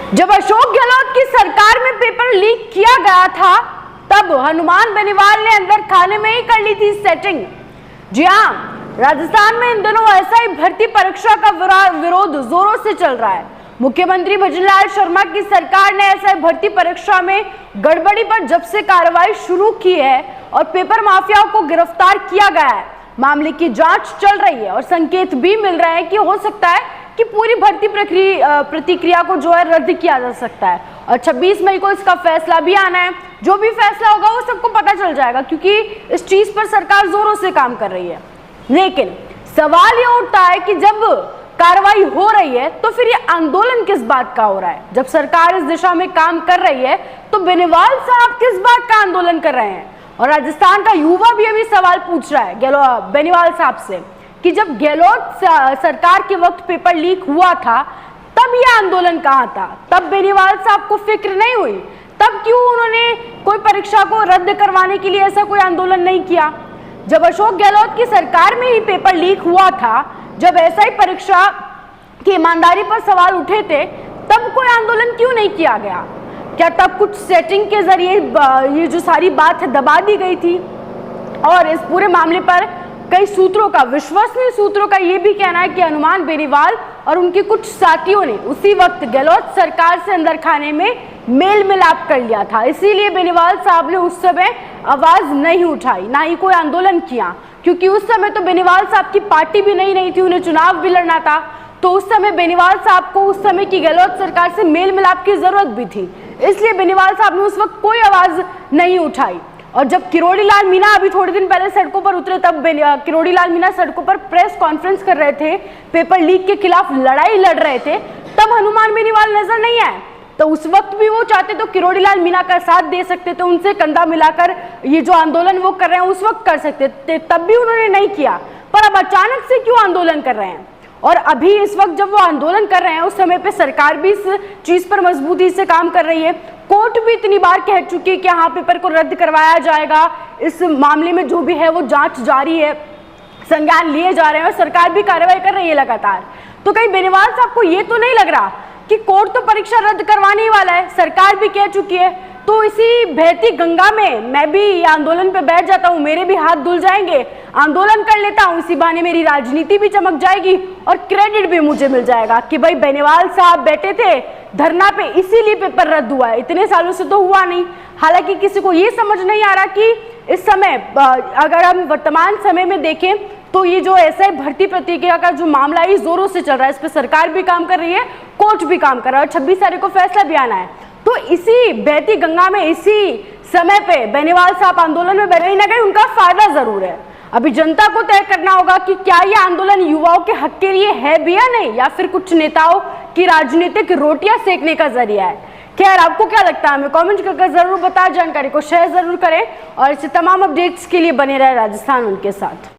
जब अशोक गहलोत की सरकार में पेपर लीक किया गया था तब हनुमान बेनीवाल ने अंदर खाने में ही कर ली थी सेटिंग। जी हां, राजस्थान में इन दिनों ऐसा ही भर्ती परीक्षा का विरोध जोरों से चल रहा है। मुख्यमंत्री भजनलाल शर्मा की सरकार ने ऐसा भर्ती परीक्षा में गड़बड़ी पर जब से कार्रवाई शुरू की है और पेपर माफियाओं को गिरफ्तार किया गया है, मामले की जांच चल रही है और संकेत भी मिल रहे हैं कि हो सकता है कि पूरी भर्ती प्रक्रिया को जो है रद्द किया जा सकता है और 26 मई को इसका फैसला भी आना है। जो भी फैसला होगा वो सबको पता चल जाएगा क्योंकि इस चीज पर सरकार जोरों से काम कर रही है। लेकिन सवाल ये उठता है कि जब कार्रवाई हो रही है तो फिर ये आंदोलन किस बात का हो रहा है? जब सरकार इस दिशा में काम कर रही है तो बेनीवाल साहब किस बात का आंदोलन कर रहे हैं? और राजस्थान का युवा भी अभी सवाल पूछ रहा है बेनीवाल साहब से कि जब गहलोत सरकार के वक्त पेपर लीक हुआ था तब यह आंदोलन कहां था? तब बेनीवाल साहब को फिक्र नहीं हुई? तब क्यों उन्होंने कोई परीक्षा को रद्द करवाने के लिए ऐसा कोई आंदोलन नहीं किया? जब अशोक गहलोत की सरकार में ही पेपर लीक हुआ था, जब ऐसा ही परीक्षा की ईमानदारी पर सवाल उठे थे, तब कोई आंदोलन क्यों नहीं किया गया? क्या तब कुछ सेटिंग के जरिए ये जो सारी बात है दबा दी गई थी? और इस पूरे मामले पर कई सूत्रों का, विश्वसनीय सूत्रों का यह भी कहना है कि हनुमान बेनीवाल और उनके कुछ साथियों ने उसी वक्त गहलोत सरकार से अंदर खाने में मेल मिलाप कर लिया था, इसीलिए बेनीवाल साहब ने उस समय आवाज नहीं उठाई, ना ही कोई आंदोलन किया, क्योंकि उस समय तो बेनीवाल साहब की पार्टी भी नहीं थी, उन्हें चुनाव भी लड़ना था। तो उस समय बेनीवाल साहब को उस समय की गहलोत सरकार से मेल मिलाप की जरूरत भी थी, इसलिए बेनीवाल साहब ने उस वक्त कोई आवाज नहीं उठाई। और जब किरोड़ी लाल मीणा अभी थोड़े दिन पहले सड़कों पर उतरे, तब किरोड़ी लाल मीणा सड़कों पर प्रेस कॉन्फ्रेंस कर रहे थे, पेपर लीक के खिलाफ लड़ाई लड़ रहे थे, तब हनुमान बेनीवाल नजर नहीं आए। तो उस वक्त भी वो चाहते तो किरोड़ी लाल मीणा का साथ दे सकते थे, उनसे कंधा मिलाकर ये जो आंदोलन वो कर रहे हैं उस वक्त कर सकते थे, तब भी उन्होंने नहीं किया। पर अब अचानक से क्यों आंदोलन कर रहे हैं? और अभी इस वक्त जब वो आंदोलन कर रहे हैं उस समय पे सरकार भी इस चीज पर मजबूती से काम कर रही है। कोर्ट भी इतनी बार कह चुकी है कि हाँ, पेपर को रद्द करवाया जाएगा, इस मामले में जो भी है वो जांच जारी है, संज्ञान लिए जा रहे हैं और सरकार भी कार्रवाई कर रही है लगातार। तो कहीं बेनीवाल साहब को ये तो नहीं लग रहा कि कोर्ट तो परीक्षा रद्द करवाने ही वाला है, सरकार भी कह चुकी है, तो इसी बहती गंगा में मैं भी आंदोलन पे बैठ जाता हूँ, मेरे भी हाथ धुल जाएंगे, आंदोलन कर लेता हूँ, इसी बहाने मेरी राजनीति भी चमक जाएगी और क्रेडिट भी मुझे मिल जाएगा कि भाई बेनीवाल साहब बैठे थे धरना पे, इसीलिए पेपर रद्द हुआ है, इतने सालों से तो हुआ नहीं। हालांकि किसी को ये समझ नहीं आ रहा कि इस समय अगर हम वर्तमान समय में देखें तो ये जो ऐसा भर्ती प्रक्रिया का जो मामला है जोरों से चल रहा है, इस पर सरकार भी काम कर रही है, कोर्ट भी काम कर रहा है और 26 तारीख को फैसला भी आना है। तो इसी बहती गंगा में इसी समय पे बेनीवाल साहब आंदोलन में कहीं ना कहीं उनका फायदा जरूर है। अभी जनता को तय करना होगा कि क्या ये आंदोलन युवाओं के हक के लिए है भी या नहीं, या फिर कुछ नेताओं की राजनीतिक रोटियां सेकने का जरिया है। खैर, आपको क्या लगता है हमें कमेंट करके जरूर बताएं, जानकारी को शेयर जरूर करें और ऐसे तमाम अपडेट्स के लिए बने रहे राजस्थान उनके साथ।